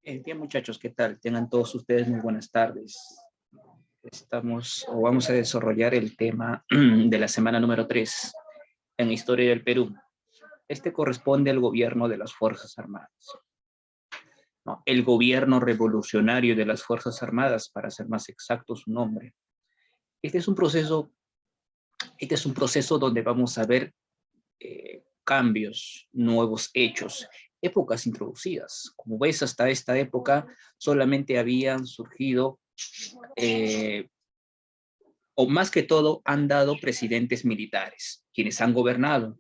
Bien, muchachos, ¿qué tal? Tengan todos ustedes muy buenas tardes. Vamos a desarrollar el tema de la semana número 3 en Historia del Perú. Este corresponde al gobierno de las Fuerzas Armadas, ¿no? El gobierno revolucionario de las Fuerzas Armadas, para ser más exacto su nombre. Este es un proceso, donde vamos a ver cambios, nuevos hechos, épocas introducidas. Como ves, hasta esta época solamente habían surgido o más que todo han dado presidentes militares, quienes han gobernado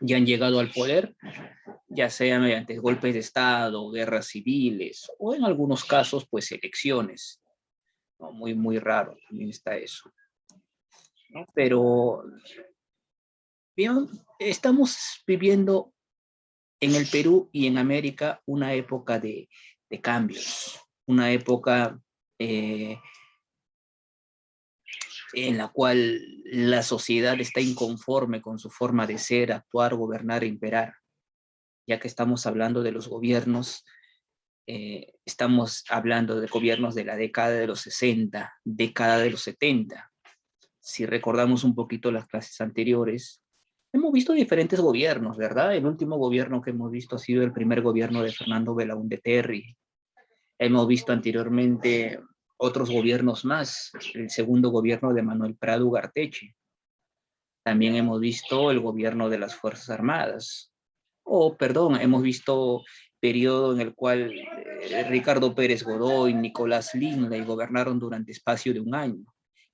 y han llegado al poder, ya sea mediante golpes de Estado, guerras civiles, o en algunos casos, pues elecciones, ¿no? Muy, muy raro también está eso, ¿no? Pero, bien, estamos viviendo en el Perú y en América una época de cambios, una época en la cual la sociedad está inconforme con su forma de ser, actuar, gobernar e imperar. Ya que estamos hablando de los gobiernos, estamos hablando de gobiernos de la década de los 60, década de los 70. Si recordamos un poquito las clases anteriores, hemos visto diferentes gobiernos, ¿verdad? El último gobierno que hemos visto ha sido el primer gobierno de Fernando Belaúnde Terry. Hemos visto anteriormente otros gobiernos más, el segundo gobierno de Manuel Prado Ugarteche. También hemos visto el gobierno de las Fuerzas Armadas. Hemos visto periodo en el cual Ricardo Pérez Godoy, Nicolás Linley gobernaron durante espacio de un año,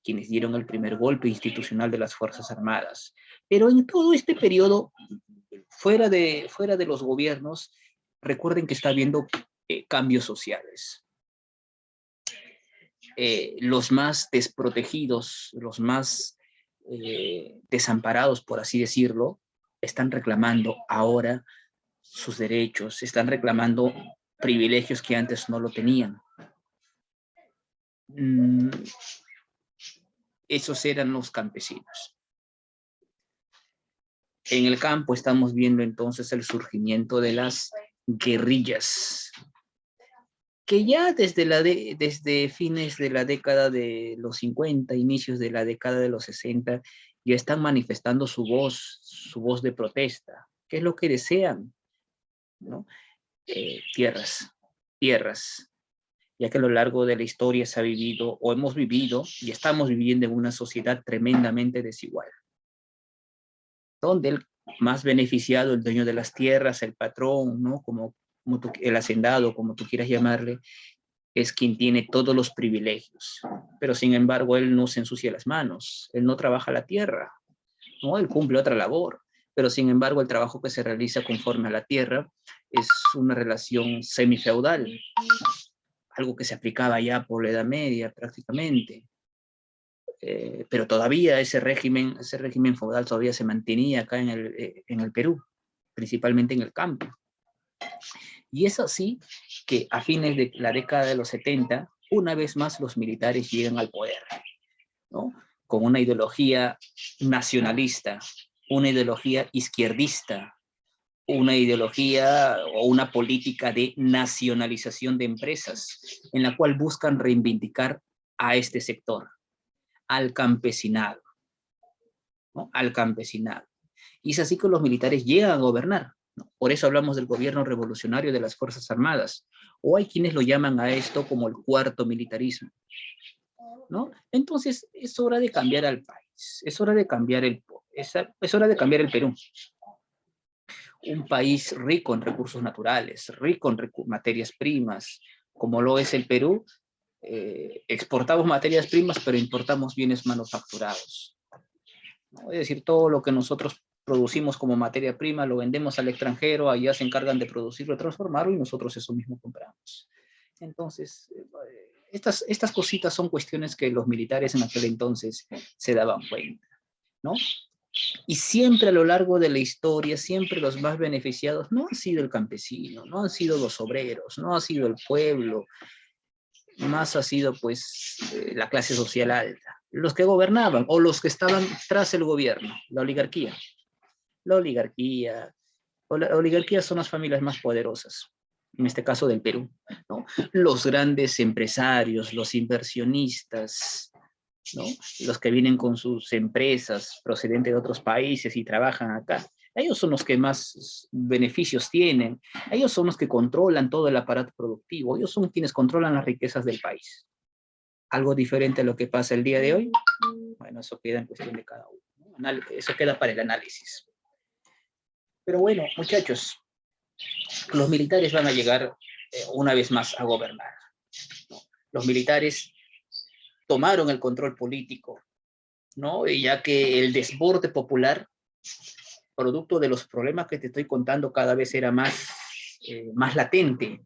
quienes dieron el primer golpe institucional de las Fuerzas Armadas. Pero en todo este periodo, fuera de los gobiernos, recuerden que está habiendo cambios sociales. Los más desprotegidos, los más desamparados, por así decirlo, están reclamando ahora sus derechos, están reclamando privilegios que antes no lo tenían. Esos eran los campesinos. En el campo estamos viendo entonces el surgimiento de las guerrillas, que ya desde fines de la década de los 50, inicios de la década de los 60, ya están manifestando su voz de protesta. ¿Qué es lo que desean? ¿No? Tierras, ya que a lo largo de la historia se ha vivido, o hemos vivido, y estamos viviendo en una sociedad tremendamente desigual, donde el más beneficiado, el dueño de las tierras, el patrón, ¿no? El hacendado, como tú quieras llamarle, es quien tiene todos los privilegios, pero sin embargo él no se ensucia las manos, él no trabaja la tierra, ¿no? Él cumple otra labor, pero sin embargo el trabajo que se realiza conforme a la tierra es una relación semifeudal, algo que se aplicaba ya por la Edad Media prácticamente, pero todavía ese régimen feudal todavía se mantenía acá en el Perú, principalmente en el campo. Y es así que a fines de la década de los 70, una vez más los militares llegan al poder, ¿no? Con una ideología nacionalista, una ideología izquierdista, una ideología o una política de nacionalización de empresas, en la cual buscan reivindicar a este sector, al campesinado, ¿no? Al campesinado. Y es así que los militares llegan a gobernar, ¿no? Por eso hablamos del gobierno revolucionario de las Fuerzas Armadas, o hay quienes lo llaman a esto como el cuarto militarismo, ¿no? Entonces es hora de cambiar al país, es hora de cambiar es hora de cambiar el Perú. Un país rico en recursos naturales, rico en materias primas, como lo es el Perú. Exportamos materias primas, pero importamos bienes manufacturados, ¿no? Es decir, todo lo que nosotros producimos como materia prima lo vendemos al extranjero, allá se encargan de producirlo, transformarlo y nosotros eso mismo compramos. Entonces, estas cositas son cuestiones que los militares en aquel entonces se daban cuenta, ¿no? Y siempre a lo largo de la historia, siempre los más beneficiados no han sido el campesino, no han sido los obreros, no ha sido el pueblo, más ha sido pues la clase social alta, los que gobernaban o los que estaban tras el gobierno, la oligarquía. La oligarquía son las familias más poderosas, en este caso del Perú, ¿no? Los grandes empresarios, los inversionistas, ¿no? Los que vienen con sus empresas procedentes de otros países y trabajan acá. Ellos son los que más beneficios tienen. Ellos son los que controlan todo el aparato productivo. Ellos son quienes controlan las riquezas del país. Algo diferente a lo que pasa el día de hoy. Bueno, eso queda en cuestión de cada uno, ¿no? Eso queda para el análisis. Pero bueno, muchachos, los militares van a llegar una vez más a gobernar, ¿no? Los militares tomaron el control político, ¿no? Y ya que el desborde popular, producto de los problemas que te estoy contando, cada vez era más latente.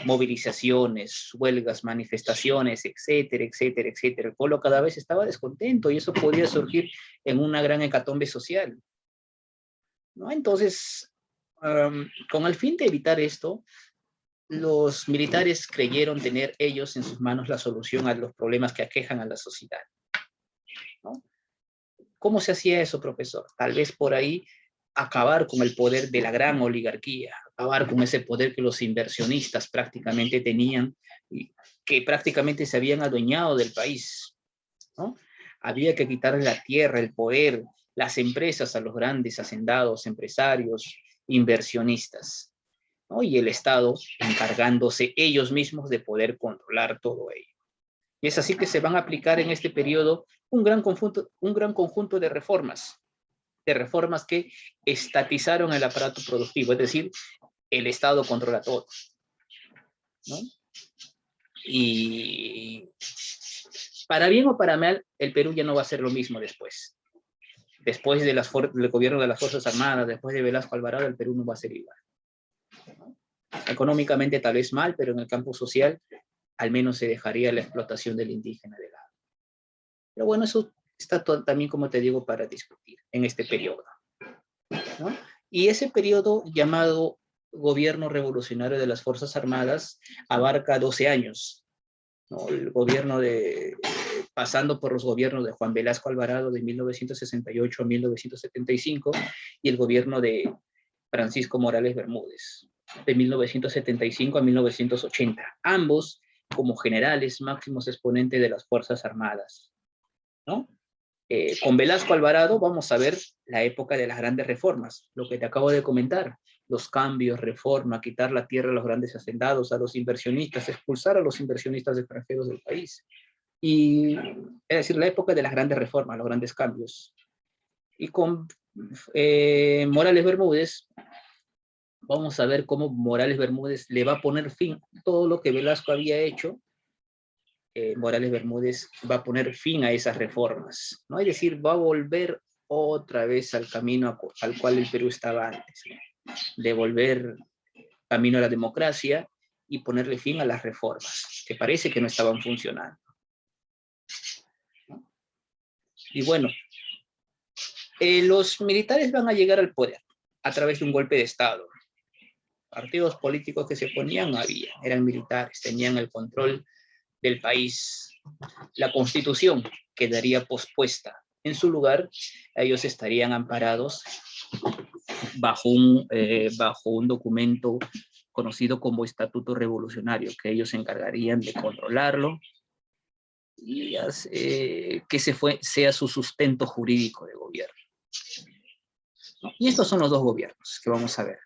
Movilizaciones, huelgas, manifestaciones, etcétera, etcétera, etcétera. El pueblo cada vez estaba descontento y eso podía surgir en una gran hecatombe social, ¿no? Entonces, con el fin de evitar esto, los militares creyeron tener ellos en sus manos la solución a los problemas que aquejan a la sociedad, ¿no? ¿Cómo se hacía eso, profesor? Tal vez por ahí acabar con el poder de la gran oligarquía, acabar con ese poder que los inversionistas prácticamente tenían, y que prácticamente se habían adueñado del país, ¿no? Había que quitarle la tierra, el poder, las empresas a los grandes hacendados, empresarios, inversionistas, ¿no? Y el Estado encargándose ellos mismos de poder controlar todo ello. Y es así que se van a aplicar en este periodo un gran conjunto de reformas que estatizaron el aparato productivo, es decir, el Estado controla todo, ¿no? Y para bien o para mal, el Perú ya no va a ser lo mismo después. Después de del gobierno de las Fuerzas Armadas, después de Velasco Alvarado, el Perú no va a ser igual, ¿no? Económicamente tal vez mal, pero en el campo social al menos se dejaría la explotación del indígena de lado. Pero bueno, eso está también, como te digo, para discutir en este periodo, ¿no? Y ese periodo llamado Gobierno Revolucionario de las Fuerzas Armadas abarca 12 años, ¿no? El gobierno pasando por los gobiernos de Juan Velasco Alvarado de 1968 a 1975 y el gobierno de Francisco Morales Bermúdez de 1975 a 1980, ambos como generales máximos exponentes de las Fuerzas Armadas, ¿no? Con Velasco Alvarado vamos a ver la época de las grandes reformas, lo que te acabo de comentar, los cambios, reforma, quitar la tierra a los grandes hacendados, a los inversionistas, expulsar a los inversionistas extranjeros del país. Y es decir, la época de las grandes reformas, los grandes cambios. Y con Morales Bermúdez, vamos a ver cómo Morales Bermúdez le va a poner fin a todo lo que Velasco había hecho. Morales Bermúdez va a poner fin a esas reformas, ¿no? Es decir, va a volver otra vez al camino al cual el Perú estaba antes, ¿no? De volver camino a la democracia y ponerle fin a las reformas, que parece que no estaban funcionando, ¿no? Y bueno, los militares van a llegar al poder a través de un golpe de Estado. Partidos políticos que se oponían no había, eran militares, tenían el control del país. La Constitución quedaría pospuesta. En su lugar, ellos estarían amparados bajo un documento conocido como Estatuto Revolucionario, que ellos se encargarían de controlarlo y que sea su sustento jurídico de gobierno, ¿no? Y estos son los dos gobiernos que vamos a ver.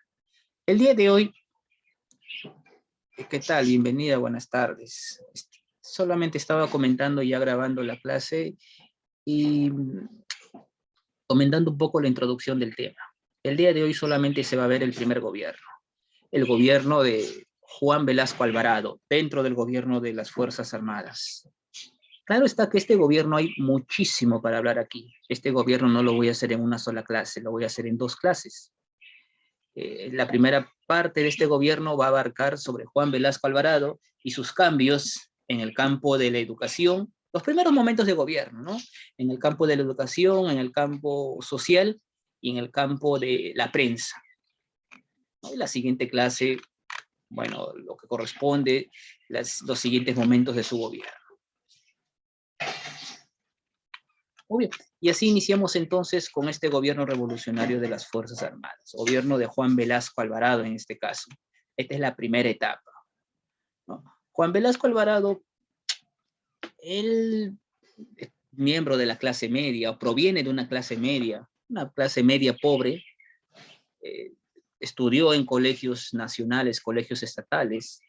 El día de hoy, ¿qué tal? Bienvenida, buenas tardes. Solamente estaba comentando, ya grabando la clase y comentando un poco la introducción del tema. El día de hoy solamente se va a ver el primer gobierno, el gobierno de Juan Velasco Alvarado, dentro del gobierno de las Fuerzas Armadas. Claro está que este gobierno hay muchísimo para hablar aquí. Este gobierno no lo voy a hacer en una sola clase, lo voy a hacer en dos clases. La primera parte de este gobierno va a abarcar sobre Juan Velasco Alvarado y sus cambios en el campo de la educación, los primeros momentos de gobierno, ¿no? En el campo de la educación, en el campo social y en el campo de la prensa, ¿no? Y la siguiente clase, bueno, lo que corresponde, los siguientes momentos de su gobierno. Muy bien. Y así iniciamos entonces con este gobierno revolucionario de las Fuerzas Armadas, gobierno de Juan Velasco Alvarado en este caso. Esta es la primera etapa, ¿no? Juan Velasco Alvarado, él es miembro de la clase media, o proviene de una clase media pobre, eh, estudió en colegios nacionales, colegios estatales,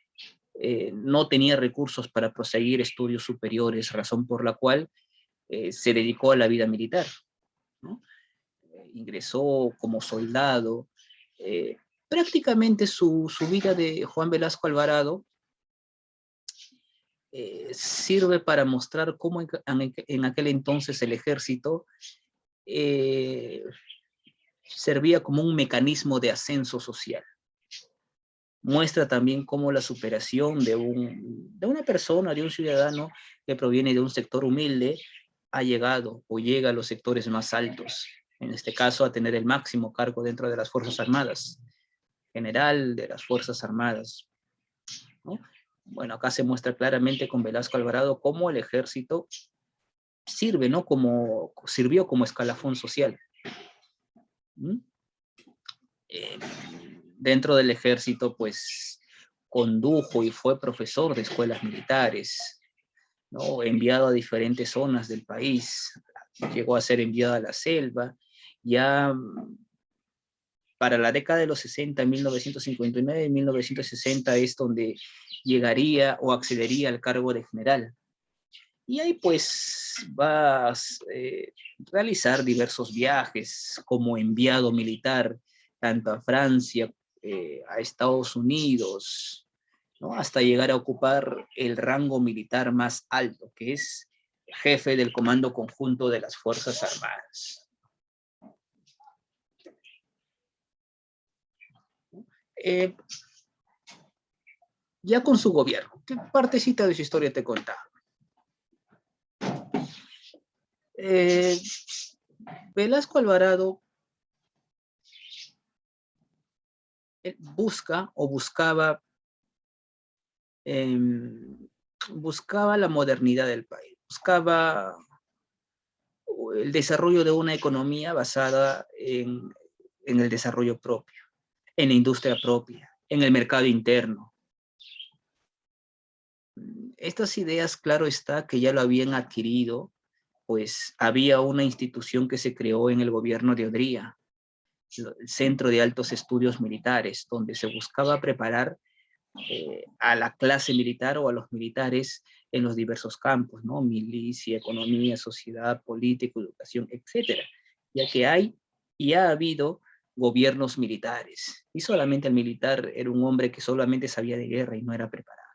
no tenía recursos para proseguir estudios superiores, razón por la cual se dedicó a la vida militar, ¿no? Ingresó como soldado. Prácticamente su vida de Juan Velasco Alvarado sirve para mostrar cómo en aquel entonces el ejército servía como un mecanismo de ascenso social. Muestra también cómo la superación de una persona, de un ciudadano que proviene de un sector humilde, ha llegado o llega a los sectores más altos, en este caso a tener el máximo cargo dentro de las Fuerzas Armadas, general de las Fuerzas Armadas, ¿no? Bueno, acá se muestra claramente con Velasco Alvarado cómo el ejército sirve, ¿no? Sirvió como escalafón social. ¿Mm? Eh, Dentro del ejército, pues, condujo y fue profesor de escuelas militares, ¿no? Enviado a diferentes zonas del país, llegó a ser enviado a la selva, ya para la década de los 60, 1959 y 1960 es donde llegaría o accedería al cargo de general. Y ahí pues va a realizar diversos viajes como enviado militar, tanto a Francia, a Estados Unidos, ¿no? Hasta llegar a ocupar el rango militar más alto, que es jefe del Comando Conjunto de las Fuerzas Armadas. Eh, ya con su gobierno, ¿qué partecita de su historia te contaba? Velasco Alvarado busca o buscaba buscaba la modernidad del país, buscaba el desarrollo de una economía basada en el desarrollo propio, en la industria propia, en el mercado interno. Estas ideas, claro está, que ya lo habían adquirido, pues había una institución que se creó en el gobierno de Odría, el Centro de Altos Estudios Militares, donde se buscaba preparar a la clase militar o a los militares en los diversos campos, ¿no? Milicia, economía, sociedad, política, educación, etcétera, ya que hay y ha habido gobiernos militares, y solamente el militar era un hombre que solamente sabía de guerra y no era preparado,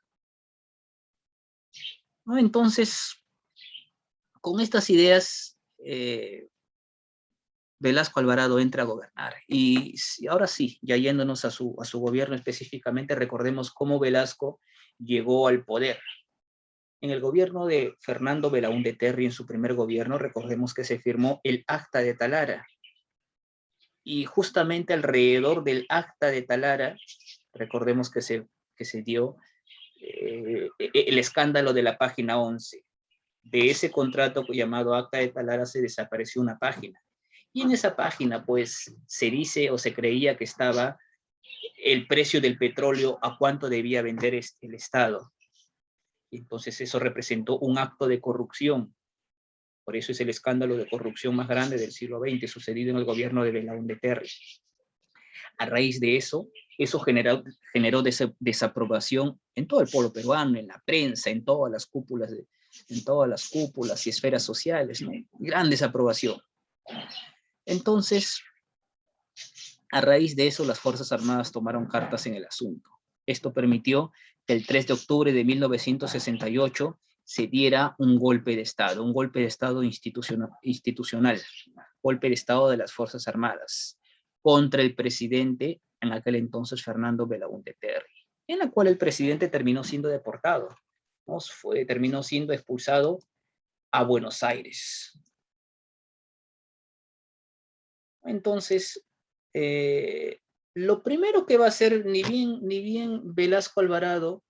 ¿no? Entonces, con estas ideas, Velasco Alvarado entra a gobernar. Y ahora sí, ya yéndonos a su gobierno específicamente, recordemos cómo Velasco llegó al poder. En el gobierno de Fernando Belaúnde Terry, en su primer gobierno, recordemos que se firmó el Acta de Talara. Y justamente alrededor del Acta de Talara, recordemos que se dio el escándalo de la página 11. De ese contrato llamado Acta de Talara se desapareció una página. Y en esa página, pues, se dice o se creía que estaba el precio del petróleo a cuánto debía vender el Estado. Entonces eso representó un acto de corrupción. Por eso es el escándalo de corrupción más grande del siglo XX, sucedido en el gobierno de Belaúnde Terry. A raíz de eso, generó desaprobación en todo el pueblo peruano, en la prensa, en todas las cúpulas, y esferas sociales, ¿no? Gran desaprobación. Entonces, a raíz de eso, las Fuerzas Armadas tomaron cartas en el asunto. Esto permitió que el 3 de octubre de 1968 se diera un golpe de Estado institucional, golpe de Estado de las Fuerzas Armadas, contra el presidente, en aquel entonces Fernando Belaúnde Terry, en la cual el presidente terminó siendo deportado, ¿no? Terminó siendo expulsado a Buenos Aires. Entonces, lo primero que va a hacer, ni bien Velasco Alvarado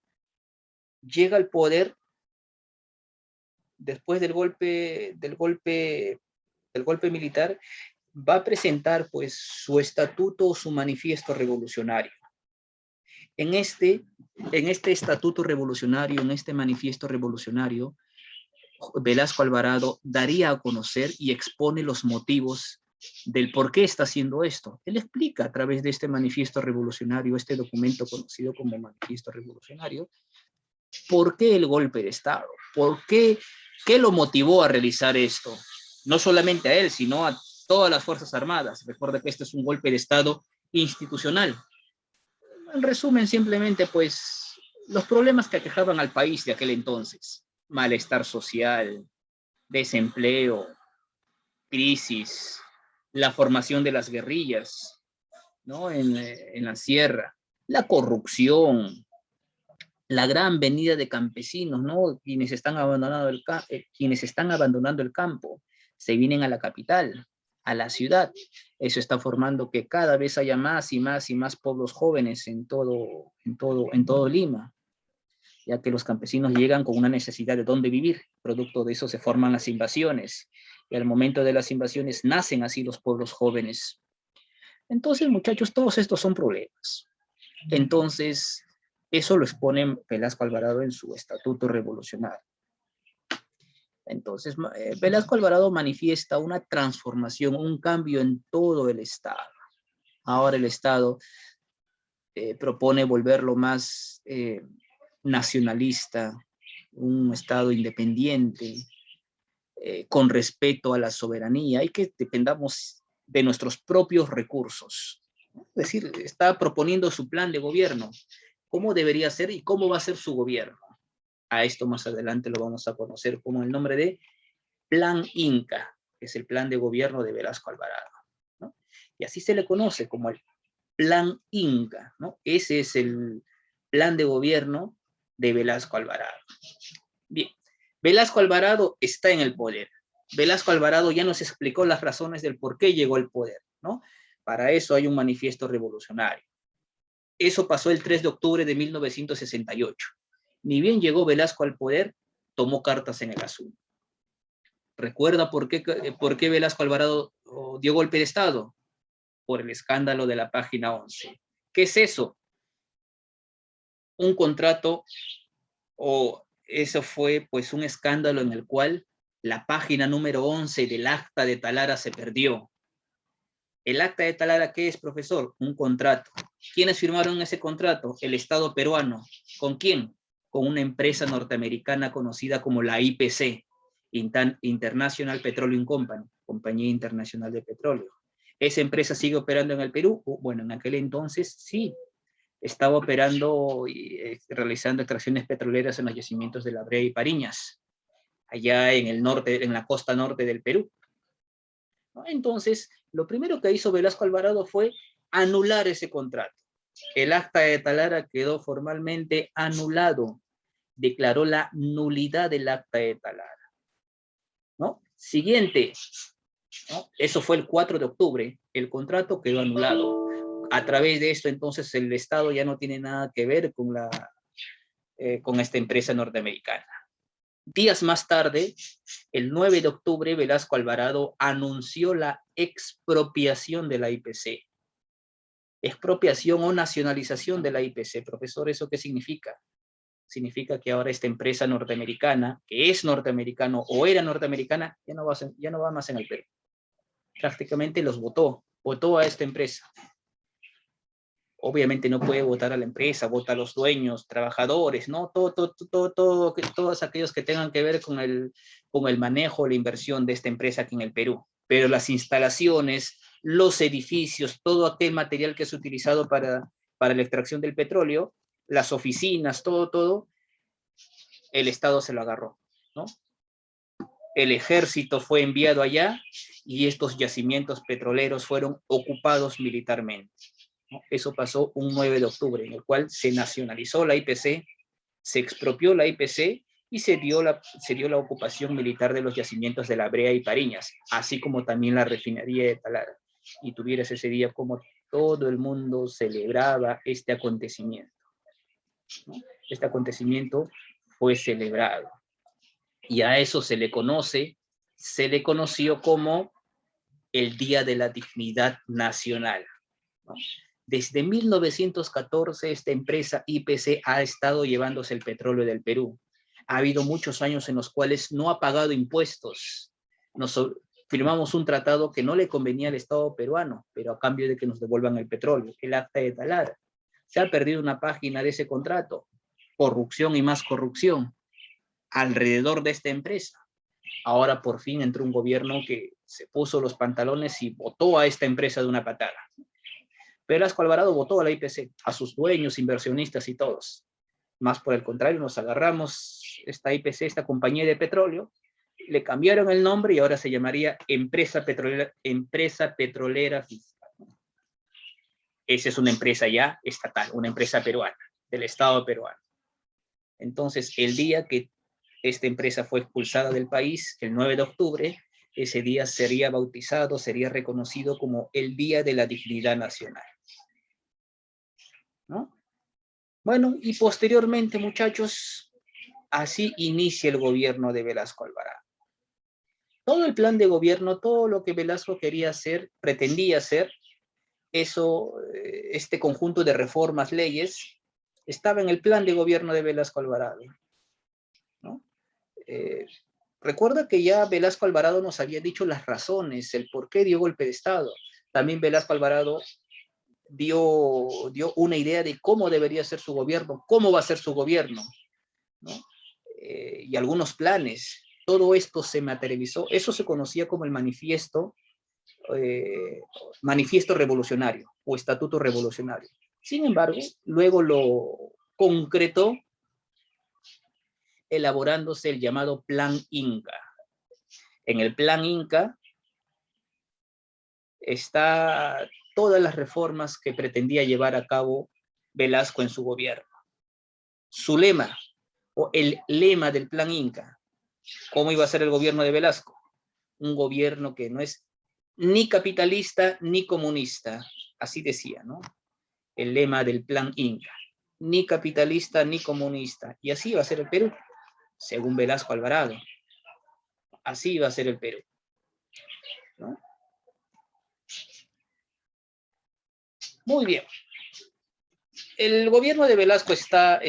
llega al poder después del golpe militar, va a presentar pues su estatuto o su manifiesto revolucionario. En este estatuto revolucionario, en este manifiesto revolucionario, Velasco Alvarado daría a conocer y expone los motivos del por qué está haciendo esto. Él explica a través de este manifiesto revolucionario, este documento conocido como manifiesto revolucionario, por qué el golpe de Estado, qué lo motivó a realizar esto. No solamente a él, sino a todas las Fuerzas Armadas. Recuerda que este es un golpe de Estado institucional. En resumen, simplemente, pues, los problemas que aquejaban al país de aquel entonces. Malestar social, desempleo, crisis, la formación de las guerrillas, ¿no? En la sierra, la corrupción, la gran venida de campesinos, ¿no? Quienes están abandonando el campo, se vienen a la capital, a la ciudad. Eso está formando que cada vez haya más y más y más pueblos jóvenes en todo Lima, ya que los campesinos llegan con una necesidad de dónde vivir. Producto de eso se forman las invasiones, y al momento de las invasiones nacen así los pueblos jóvenes. Entonces, muchachos, todos estos son problemas. Entonces, eso lo expone Velasco Alvarado en su estatuto revolucionario. Entonces, Velasco Alvarado manifiesta una transformación, un cambio en todo el Estado. Ahora el Estado propone volverlo más nacionalista, un Estado independiente, con respeto a la soberanía, y que dependamos de nuestros propios recursos. Es decir, está proponiendo su plan de gobierno, cómo debería ser y cómo va a ser su gobierno. A esto más adelante lo vamos a conocer como el nombre de Plan Inca, que es el plan de gobierno de Velasco Alvarado, ¿no? Y así se le conoce como el Plan Inca, ¿no? Ese es el plan de gobierno de Velasco Alvarado. Bien, Velasco Alvarado está en el poder. Velasco Alvarado ya nos explicó las razones del por qué llegó al poder, ¿no? Para eso hay un manifiesto revolucionario. Eso pasó el 3 de octubre de 1968. Ni bien llegó Velasco al poder, tomó cartas en el asunto. ¿Recuerda por qué Velasco Alvarado dio golpe de Estado? Por el escándalo de la página 11. ¿Qué es eso? Un contrato, o eso fue pues un escándalo en el cual la página número 11 del acta de Talara se perdió. ¿El acta de Talara qué es, profesor? Un contrato. ¿Quiénes firmaron ese contrato? El Estado peruano. ¿Con quién? Con una empresa norteamericana conocida como la IPC, International Petroleum Company, Compañía Internacional de Petróleo. ¿Esa empresa sigue operando en el Perú? Bueno, en aquel entonces sí, estaba operando y realizando extracciones petroleras en los yacimientos de La Brea y Pariñas, allá en el norte, en la costa norte del Perú. Entonces, lo primero que hizo Velasco Alvarado fue anular ese contrato. El acta de Talara quedó formalmente anulado, declaró la nulidad del acta de Talara, ¿no? Siguiente, ¿no? Eso fue el 4 de octubre, el contrato quedó anulado. A través de esto, entonces, el Estado ya no tiene nada que ver con esta empresa norteamericana. Días más tarde, el 9 de octubre, Velasco Alvarado anunció la expropiación de la IPC. Expropiación o nacionalización de la IPC. Profesor, ¿eso qué significa? Significa que ahora esta empresa norteamericana, que es norteamericano o era norteamericana, ya no va más en el Perú. Prácticamente los votó a esta empresa. Obviamente no puede votar a la empresa, vota a los dueños, trabajadores, ¿no? Todos aquellos que tengan que ver con el manejo, la inversión de esta empresa aquí en el Perú. Pero las instalaciones, los edificios, todo aquel material que es utilizado para la extracción del petróleo, las oficinas, todo, el Estado se lo agarró, ¿no? El ejército fue enviado allá y estos yacimientos petroleros fueron ocupados militarmente. Eso pasó un 9 de octubre, en el cual se nacionalizó la IPC, se expropió la IPC y se dio la ocupación militar de los yacimientos de La Brea y Pariñas, así como también la refinería de Talara. Y tuvieras ese día como todo el mundo celebraba este acontecimiento, ¿no? Este acontecimiento fue celebrado. Y a eso se le conoció como el Día de la Dignidad Nacional, ¿no? Desde 1914 esta empresa IPC ha estado llevándose el petróleo del Perú. Ha habido muchos años en los cuales no ha pagado impuestos. Firmamos un tratado que no le convenía al Estado peruano, pero a cambio de que nos devuelvan el petróleo, el acta de talar. Se ha perdido una página de ese contrato. Corrupción y más corrupción alrededor de esta empresa. Ahora por fin entró un gobierno que se puso los pantalones y votó a esta empresa de una patada. Velasco Alvarado votó a la IPC, a sus dueños, inversionistas y todos. Más por el contrario, nos agarramos esta IPC, esta compañía de petróleo, le cambiaron el nombre y ahora se llamaría Empresa Petrolera Fiscal. Esa es una empresa ya estatal, una empresa peruana, del Estado peruano. Entonces, el día que esta empresa fue expulsada del país, el 9 de octubre, ese día sería bautizado, sería reconocido como el Día de la Dignidad Nacional. ¿No? Bueno, y posteriormente, muchachos, así inicia el gobierno de Velasco Alvarado. Todo el plan de gobierno, todo lo que Velasco quería hacer, pretendía hacer, eso, este conjunto de reformas, leyes, estaba en el plan de gobierno de Velasco Alvarado, ¿no? Recuerda que ya Velasco Alvarado nos había dicho las razones, el por qué dio golpe de Estado. También Velasco Alvarado dio una idea de cómo debería ser su gobierno, cómo va a ser su gobierno, ¿no? Y algunos planes. Todo esto se materializó. Eso se conocía como el manifiesto revolucionario o estatuto revolucionario. Sin embargo, luego lo concretó elaborándose el llamado Plan Inca. En el Plan Inca está todas las reformas que pretendía llevar a cabo Velasco en su gobierno. Su lema, o el lema del Plan Inca, ¿cómo iba a ser el gobierno de Velasco? Un gobierno que no es ni capitalista ni comunista, así decía, ¿no? El lema del Plan Inca, ni capitalista ni comunista, y así iba a ser el Perú, según Velasco Alvarado. Así iba a ser el Perú, ¿no? Muy bien. El gobierno de Velasco está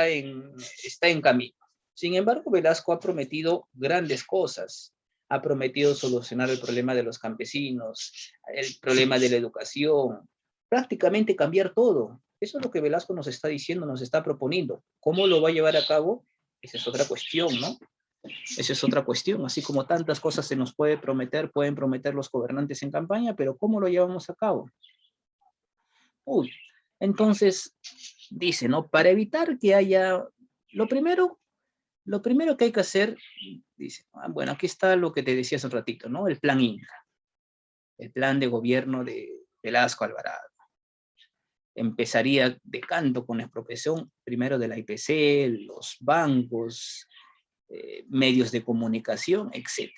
en camino. Sin embargo, Velasco ha prometido grandes cosas. Ha prometido solucionar el problema de los campesinos, el problema de la educación, prácticamente cambiar todo. Eso es lo que Velasco nos está diciendo, nos está proponiendo. ¿Cómo lo va a llevar a cabo? Esa es otra cuestión, ¿no? Esa es otra cuestión. Así como tantas cosas se nos pueden prometer los gobernantes en campaña, pero ¿cómo lo llevamos a cabo? Uy, entonces dice, ¿no? Para evitar que haya, lo primero que hay que hacer, dice, bueno, aquí está lo que te decía hace un ratito, ¿no? El plan Inca, el plan de gobierno de Velasco Alvarado. Empezaría de canto con la expropiación, primero de la IPC, los bancos, medios de comunicación, etc.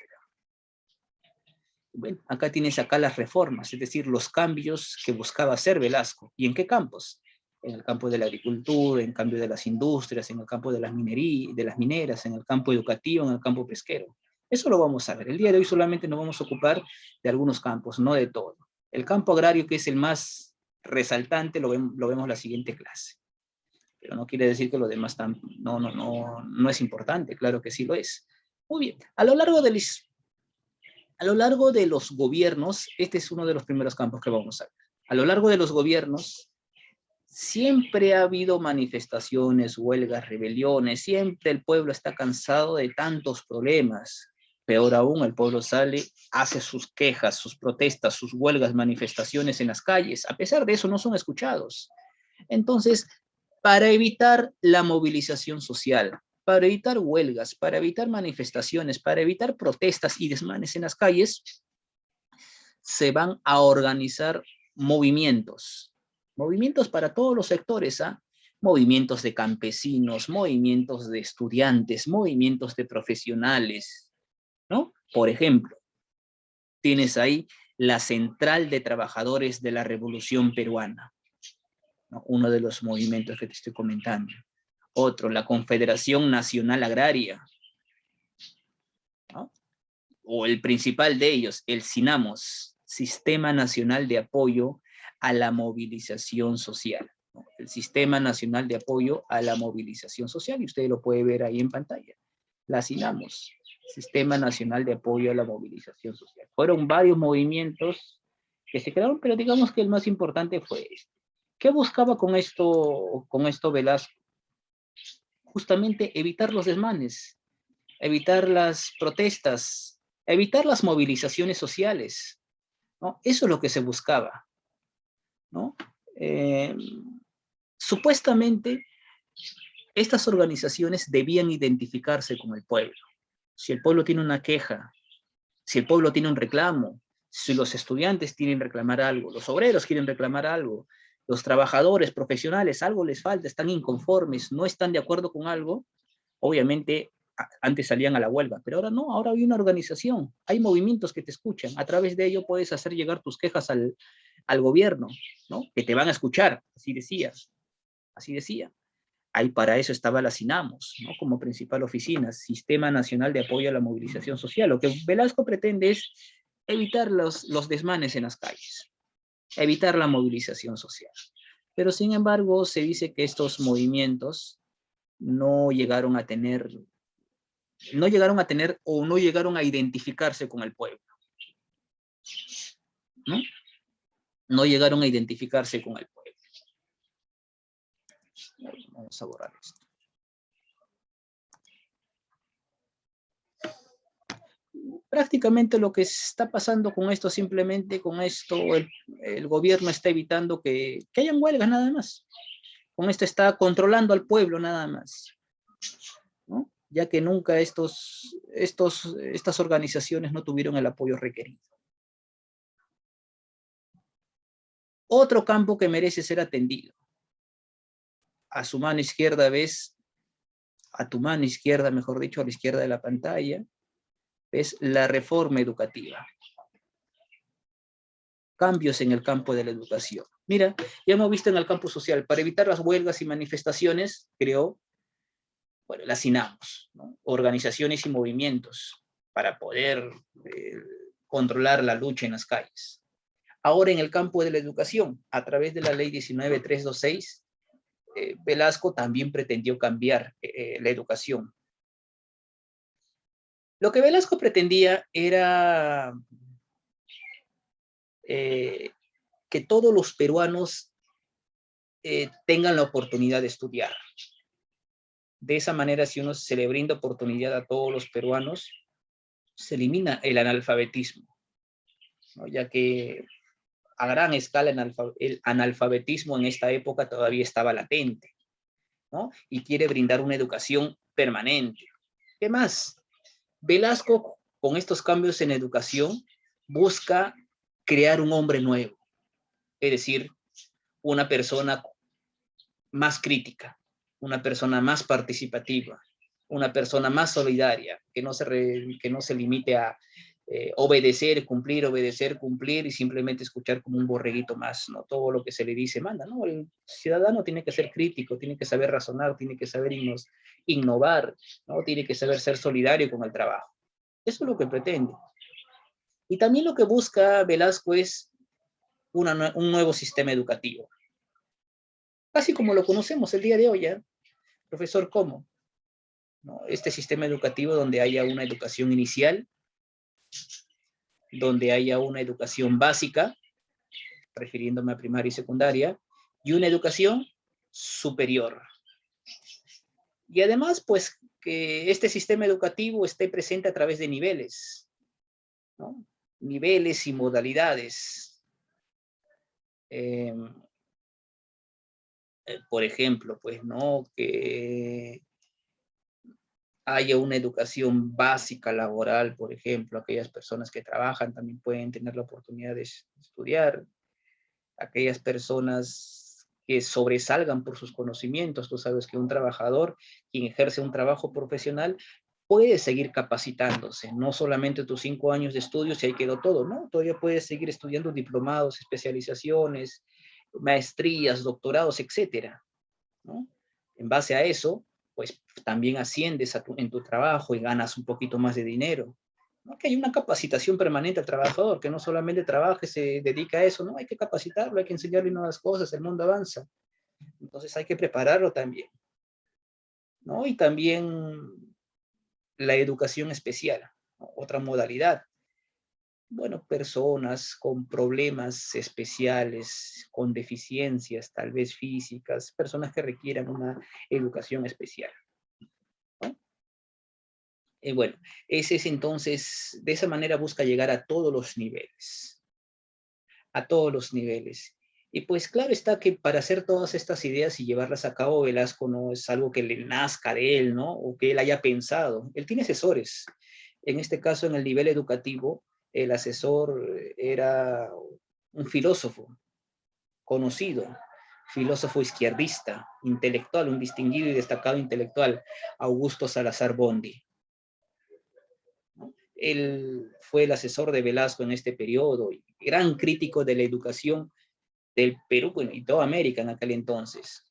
Bueno, acá tienes acá las reformas, es decir, los cambios que buscaba hacer Velasco. ¿Y en qué campos? En el campo de la agricultura, en el cambio de las industrias, en el campo de las mineras, en el campo educativo, en el campo pesquero. Eso lo vamos a ver. El día de hoy solamente nos vamos a ocupar de algunos campos, no de todo. El campo agrario, que es el más resaltante, lo vemos en la siguiente clase. Pero no quiere decir que lo demás no es importante, claro que sí lo es. Muy bien, a lo largo de los gobiernos, este es uno de los primeros campos que vamos a ver. A lo largo de los gobiernos, siempre ha habido manifestaciones, huelgas, rebeliones, siempre el pueblo está cansado de tantos problemas. Peor aún, el pueblo sale, hace sus quejas, sus protestas, sus huelgas, manifestaciones en las calles. A pesar de eso, no son escuchados. Entonces, para evitar la movilización social, para evitar huelgas, para evitar manifestaciones, para evitar protestas y desmanes en las calles, se van a organizar movimientos para todos los sectores, ¿ah? Movimientos de campesinos, movimientos de estudiantes, movimientos de profesionales, ¿no? Por ejemplo, tienes ahí la Central de Trabajadores de la Revolución Peruana, ¿no? Uno de los movimientos que te estoy comentando. Otro, la Confederación Nacional Agraria, ¿no? O el principal de ellos, el SINAMOS, Sistema Nacional de Apoyo a la movilización social, ¿no? El Sistema Nacional de Apoyo a la Movilización Social, y usted lo puede ver ahí en pantalla. La SINAMOS, Sistema Nacional de Apoyo a la Movilización Social. Fueron varios movimientos que se crearon, pero digamos que el más importante fue este. ¿Qué buscaba con esto Velasco? Justamente evitar los desmanes, evitar las protestas, evitar las movilizaciones sociales, ¿no? Eso es lo que se buscaba, ¿no? Supuestamente, estas organizaciones debían identificarse con el pueblo. Si el pueblo tiene una queja, si el pueblo tiene un reclamo, si los estudiantes quieren reclamar algo, los obreros quieren reclamar algo, los trabajadores profesionales, algo les falta, están inconformes, no están de acuerdo con algo, obviamente antes salían a la huelga, pero ahora no, ahora hay una organización, hay movimientos que te escuchan, a través de ello puedes hacer llegar tus quejas al gobierno, ¿no? Que te van a escuchar, así decía, así decía. Ahí para eso estaba la SINAMOS, ¿no? Como principal oficina, Sistema Nacional de Apoyo a la Movilización Social. Lo que Velasco pretende es evitar los desmanes en las calles, evitar la movilización social. Pero sin embargo, se dice que estos movimientos no llegaron a tener o no llegaron a identificarse con el pueblo, ¿no? No llegaron a identificarse con el pueblo. Vamos a borrar esto. Prácticamente lo que está pasando con esto, simplemente con esto, el gobierno está evitando que hayan huelgas nada más. Con esto está controlando al pueblo nada más, ¿no? Ya que nunca estas organizaciones no tuvieron el apoyo requerido. Otro campo que merece ser atendido. A su mano izquierda ves, a tu mano izquierda, mejor dicho, a la izquierda de la pantalla, ves la reforma educativa. Cambios en el campo de la educación. Mira, ya hemos visto en el campo social, para evitar las huelgas y manifestaciones, creó, bueno, las SINAMOS, ¿no? Organizaciones y movimientos para poder controlar la lucha en las calles. Ahora en el campo de la educación, a través de la ley 19.326, Velasco también pretendió cambiar la educación. Lo que Velasco pretendía era que todos los peruanos tengan la oportunidad de estudiar. De esa manera, si uno se le brinda oportunidad a todos los peruanos, se elimina el analfabetismo, ¿no? Ya que a gran escala el analfabetismo en esta época todavía estaba latente, ¿no? Y quiere brindar una educación permanente. ¿Qué más? Velasco, con estos cambios en educación, busca crear un hombre nuevo, es decir, una persona más crítica, una persona más participativa, una persona más solidaria, que no se limite a obedecer, cumplir y simplemente escuchar como un borreguito más, ¿no? Todo lo que se le dice manda, ¿no? El ciudadano tiene que ser crítico, tiene que saber razonar, tiene que saber innovar, ¿no? Tiene que saber ser solidario con el trabajo. Eso es lo que pretende. Y también lo que busca Velasco es un nuevo sistema educativo. Así como lo conocemos el día de hoy, ¿eh? Profesor, ¿cómo? ¿No? Este sistema educativo donde haya una educación inicial, donde haya una educación básica, refiriéndome a primaria y secundaria, y una educación superior. Y además, pues, que este sistema educativo esté presente a través de niveles, ¿no? Niveles y modalidades. Por ejemplo, pues, ¿no? Que haya una educación básica laboral, por ejemplo, aquellas personas que trabajan también pueden tener la oportunidad de estudiar, aquellas personas que sobresalgan por sus conocimientos. Tú sabes que un trabajador, quien ejerce un trabajo profesional, puede seguir capacitándose, no solamente tus 5 años de estudios y ahí quedó todo, ¿no? Todavía puedes seguir estudiando diplomados, especializaciones, maestrías, doctorados, etcétera, ¿no? En base a eso, pues también asciendes en tu trabajo y ganas un poquito más de dinero, ¿no? Que hay una capacitación permanente al trabajador, que no solamente trabaja y se dedica a eso, no, hay que capacitarlo, hay que enseñarle nuevas cosas, el mundo avanza. Entonces hay que prepararlo también, ¿no? Y también la educación especial, ¿no? Otra modalidad. Bueno, personas con problemas especiales, con deficiencias tal vez físicas, personas que requieran una educación especial, ¿no? Y bueno, ese es entonces, de esa manera busca llegar a todos los niveles, a todos los niveles. Y pues claro está que para hacer todas estas ideas y llevarlas a cabo, Velasco no es algo que le nazca de él, ¿no? O que él haya pensado. Él tiene asesores. En este caso, en el nivel educativo, el asesor era un filósofo conocido, filósofo izquierdista, intelectual, un distinguido y destacado intelectual, Augusto Salazar Bondy. Él fue el asesor de Velasco en este periodo, y gran crítico de la educación del Perú, bueno, y toda América en aquel entonces.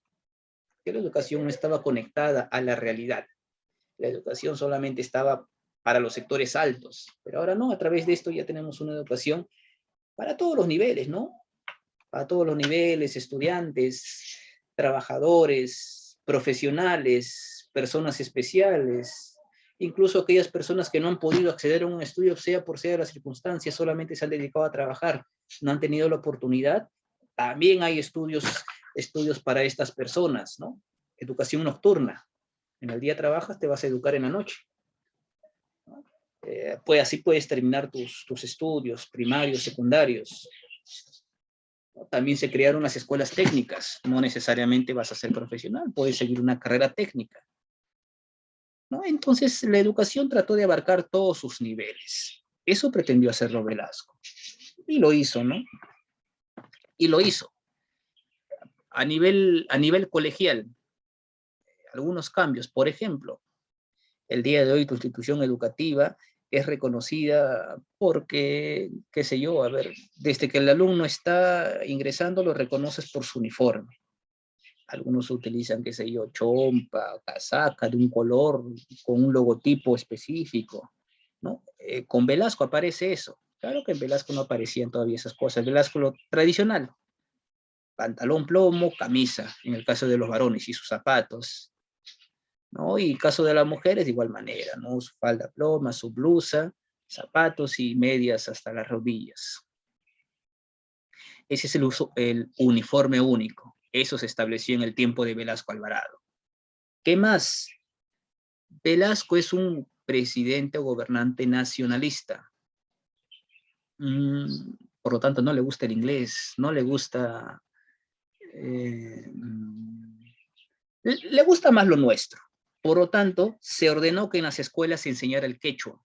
Que la educación no estaba conectada a la realidad. La educación solamente estaba para los sectores altos, pero ahora no, a través de esto ya tenemos una educación para todos los niveles, ¿no? Para todos los niveles, estudiantes, trabajadores, profesionales, personas especiales, incluso aquellas personas que no han podido acceder a un estudio, sea por sea de las circunstancias, solamente se han dedicado a trabajar, no han tenido la oportunidad. También hay estudios para estas personas, ¿no? Educación nocturna. En el día trabajas, te vas a educar en la noche. Pues así puedes terminar tus estudios primarios, secundarios. También se crearon las escuelas técnicas. No necesariamente vas a ser profesional, puedes seguir una carrera técnica, ¿no? Entonces, la educación trató de abarcar todos sus niveles. Eso pretendió hacerlo Velasco. Y lo hizo, ¿no? Y lo hizo. A nivel colegial, algunos cambios. Por ejemplo, el día de hoy tu institución educativa es reconocida porque, qué sé yo, a ver, desde que el alumno está ingresando lo reconoces por su uniforme. Algunos utilizan, qué sé yo, chompa, casaca de un color con un logotipo específico, ¿no? Con Velasco aparece eso. Claro que en Velasco no aparecían todavía esas cosas. Velasco lo tradicional, pantalón plomo, camisa, en el caso de los varones, y sus zapatos, ¿no? Y en caso de las mujeres, de igual manera, ¿no? Su falda ploma, su blusa, zapatos y medias hasta las rodillas. Ese es el uniforme único. Eso se estableció en el tiempo de Velasco Alvarado. ¿Qué más? Velasco es un presidente o gobernante nacionalista. Por lo tanto, no le gusta el inglés, no le gusta... le gusta más lo nuestro. Por lo tanto, se ordenó que en las escuelas se enseñara el quechua,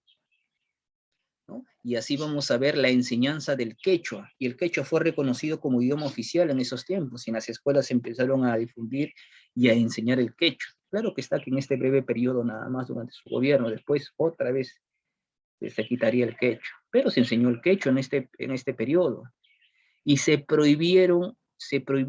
¿no? Y así vamos a ver la enseñanza del quechua. Y el quechua fue reconocido como idioma oficial en esos tiempos. Y en las escuelas se empezaron a difundir y a enseñar el quechua. Claro que está que en este breve periodo nada más durante su gobierno, después otra vez se quitaría el quechua. Pero se enseñó el quechua en este periodo. Y se prohibió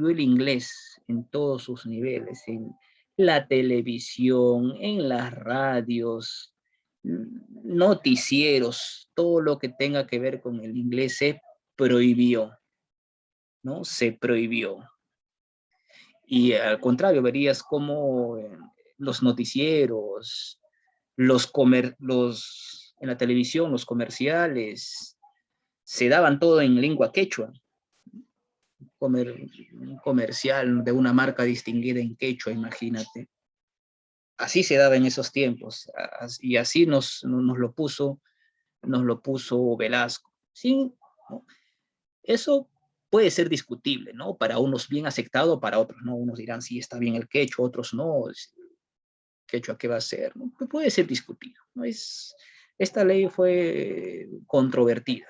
el inglés en todos sus niveles, en la televisión, en las radios, noticieros, todo lo que tenga que ver con el inglés se prohibió, ¿no? Se prohibió. Y al contrario, verías cómo los noticieros, en la televisión, los comerciales, se daban todo en lengua quechua. Un comercial de una marca distinguida en quechua, imagínate. Así se daba en esos tiempos, y así nos lo puso Velasco. Sí, ¿no? Eso puede ser discutible, ¿no? Para unos bien aceptado, para otros no. Unos dirán, sí, está bien el quechua, otros no. ¿Quechua qué va a ser? ¿No? Puede ser discutido, ¿no? Esta ley fue controvertida.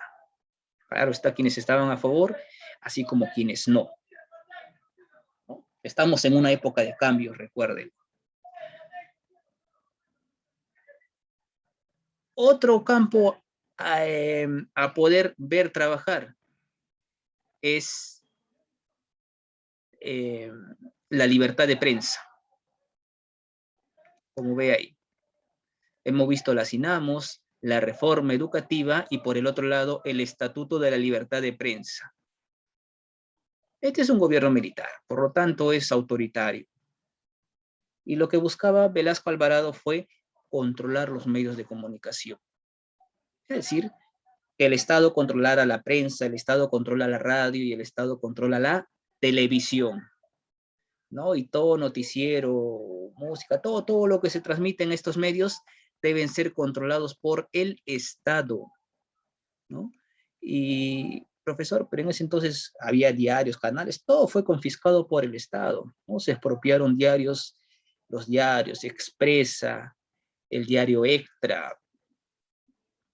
Claro, está quienes estaban a favor, así como quienes no. ¿No? Estamos en una época de cambio, recuerden. Otro campo a poder ver trabajar es eh, la libertad de prensa, como ve ahí. Hemos visto las INAMOS, la reforma educativa y por el otro lado el Estatuto de la Libertad de Prensa. Este es un gobierno militar, por lo tanto es autoritario. Y lo que buscaba Velasco Alvarado fue controlar los medios de comunicación. Es decir, que el Estado controlara la prensa, el Estado controla la radio y el Estado controla la televisión, ¿no? Y todo noticiero, música, todo lo que se transmite en estos medios deben ser controlados por el Estado, ¿no? Y, profesor, pero en ese entonces había diarios, canales, todo fue confiscado por el Estado, ¿no? Se expropiaron diarios, los diarios Expresa, el diario Extra.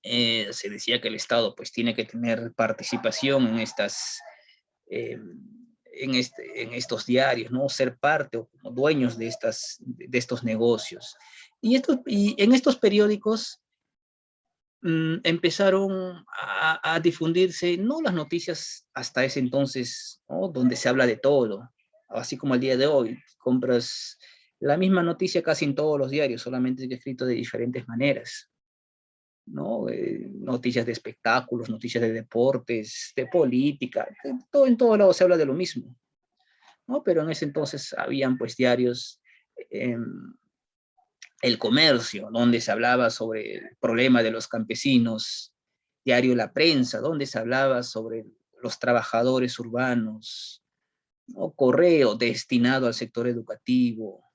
Se decía que el Estado pues tiene que tener participación en estas, en estos diarios, ¿no? Ser parte o como dueños de estos negocios. Y en estos periódicos empezaron a difundirse, no las noticias hasta ese entonces, ¿no? Donde se habla de todo, así como el día de hoy, compras la misma noticia casi en todos los diarios, solamente que escrito de diferentes maneras, ¿no? Noticias de espectáculos, noticias de deportes, de política, todo en todo lado se habla de lo mismo, ¿no? Pero en ese entonces habían pues diarios, eh, El Comercio, donde se hablaba sobre el problema de los campesinos, diario La Prensa, donde se hablaba sobre los trabajadores urbanos, ¿no? Correo, destinado al sector educativo,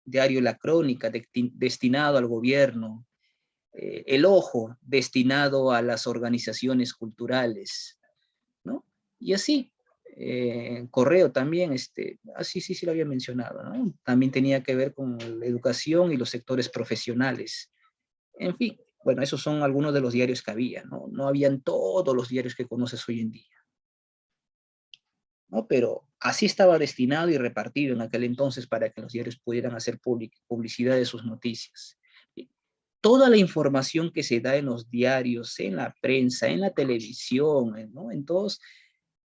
diario La Crónica, destinado al gobierno, El Ojo, destinado a las organizaciones culturales, ¿no? Y así, Correo también, sí lo había mencionado, ¿no? También tenía que ver con la educación y los sectores profesionales. En fin, bueno, esos son algunos de los diarios que había, ¿no? No habían todos los diarios que conoces hoy en día, ¿no? Pero así estaba destinado y repartido en aquel entonces para que los diarios pudieran hacer publicidad de sus noticias. Toda la información que se da en los diarios, en la prensa, en la televisión, ¿no? En todos,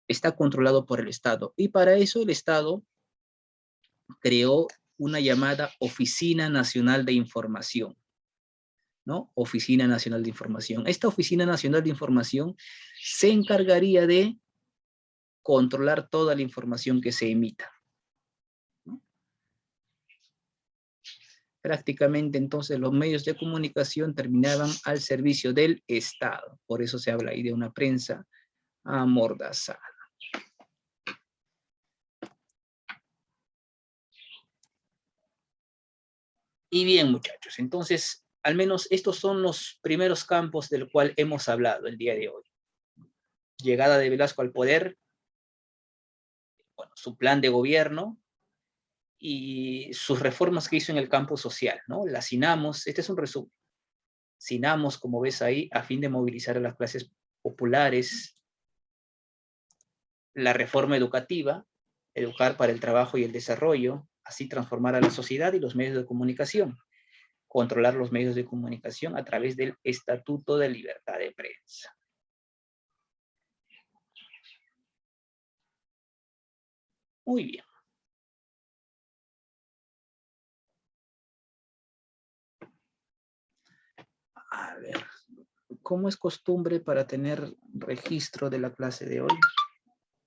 está controlado por el Estado. Y para eso el Estado creó una llamada Oficina Nacional de Información, ¿no? Oficina Nacional de Información. Esta Oficina Nacional de Información se encargaría de controlar toda la información que se emita, ¿no? Prácticamente entonces los medios de comunicación terminaban al servicio del Estado. Por eso se habla ahí de una prensa amordazada. Y bien, muchachos, entonces, al menos estos son los primeros campos del cual hemos hablado el día de hoy. Llegada de Velasco al poder, bueno, su plan de gobierno y sus reformas que hizo en el campo social, ¿no? Las CINAMOS, este es un resumen. CINAMOS, como ves ahí, a fin de movilizar a las clases populares, la reforma educativa, educar para el trabajo y el desarrollo, así transformar a la sociedad y los medios de comunicación, controlar los medios de comunicación a través del Estatuto de Libertad de Prensa. Muy bien. A ver, ¿cómo es costumbre para tener registro de la clase de hoy?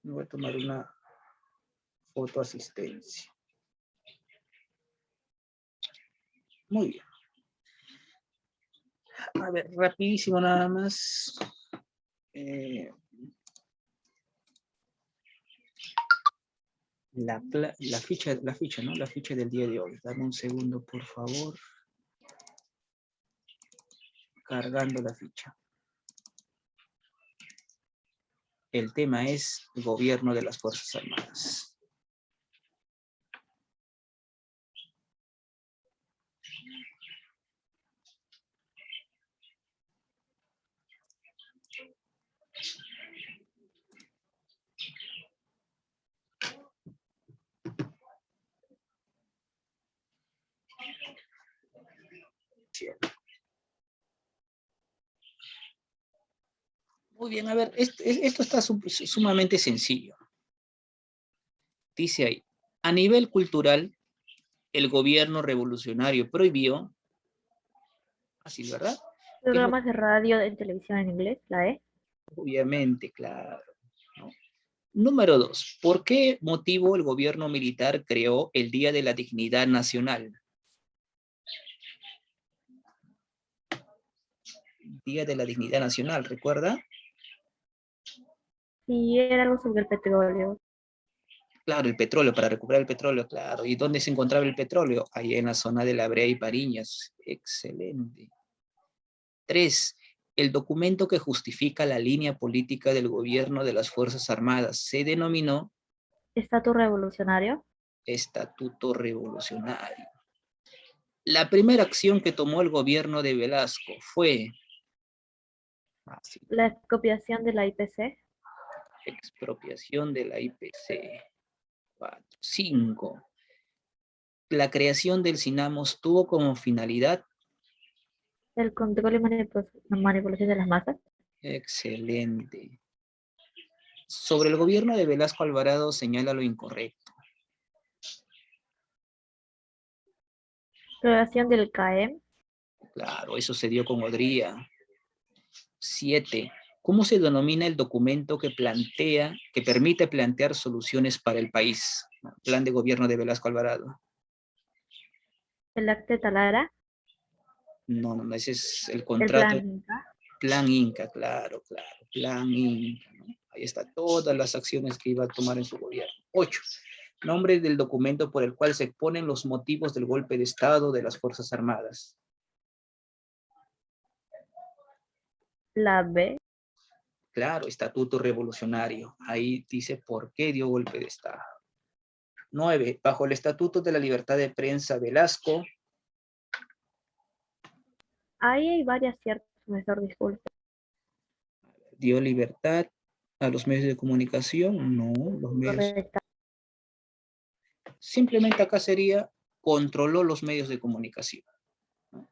Voy a tomar una foto asistencia. Muy bien. A ver, rapidísimo nada más. La ficha, ¿no? La ficha del día de hoy. Dame un segundo, por favor. Cargando la ficha. El tema es gobierno de las Fuerzas Armadas. Muy bien, a ver, esto está sumamente sencillo. Dice ahí, a nivel cultural, el gobierno revolucionario prohibió, así, ¿verdad? ¿Qué es lo Programas de radio en televisión en inglés, la E. obviamente, claro, ¿no? Número 2. ¿Por qué motivo el gobierno militar creó el Día de la Dignidad Nacional? Día de la Dignidad Nacional, ¿recuerda? Sí, era algo sobre el petróleo. Claro, el petróleo, para recuperar el petróleo, claro. ¿Y dónde se encontraba el petróleo? Ahí en la zona de La Brea y Pariñas. Excelente. 3. El documento que justifica la línea política del gobierno de las Fuerzas Armadas se denominó Estatus revolucionario. Estatuto Revolucionario. La primera acción que tomó el gobierno de Velasco fue La expropiación de la IPC. expropiación de la IPC. 5. La creación del CINAMOS tuvo como finalidad. El control y manipulación de las masas. Excelente. Sobre el gobierno de Velasco Alvarado señala lo incorrecto. Creación del CAEM. Claro, eso se dio con Odría. 7. ¿Cómo se denomina el documento que permite plantear soluciones para el país? Plan de gobierno de Velasco Alvarado. El acta de Talara. No, ese es el El contrato. plan Inca. Plan Inca, claro, Plan Inca, ¿no? Ahí está todas las acciones que iba a tomar en su gobierno. 8. Nombre del documento por el cual se exponen los motivos del golpe de Estado de las Fuerzas Armadas. La B. Claro, Estatuto Revolucionario. Ahí dice por qué dio golpe de Estado. 9. Bajo el Estatuto de la Libertad de Prensa, Velasco. Ahí hay varias ciertas, profesor, disculpe. ¿Dio libertad a los medios de comunicación? No, los medios. Correcta. Simplemente acá sería controló los medios de comunicación. ¿No?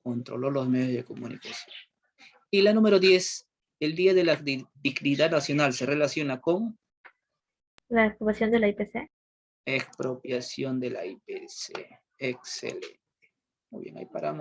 Controló los medios de comunicación. Y la número 10, el Día de la Dignidad Nacional se relaciona con La expropiación de la IPC. expropiación de la IPC. Excelente. Muy bien, ahí paramos.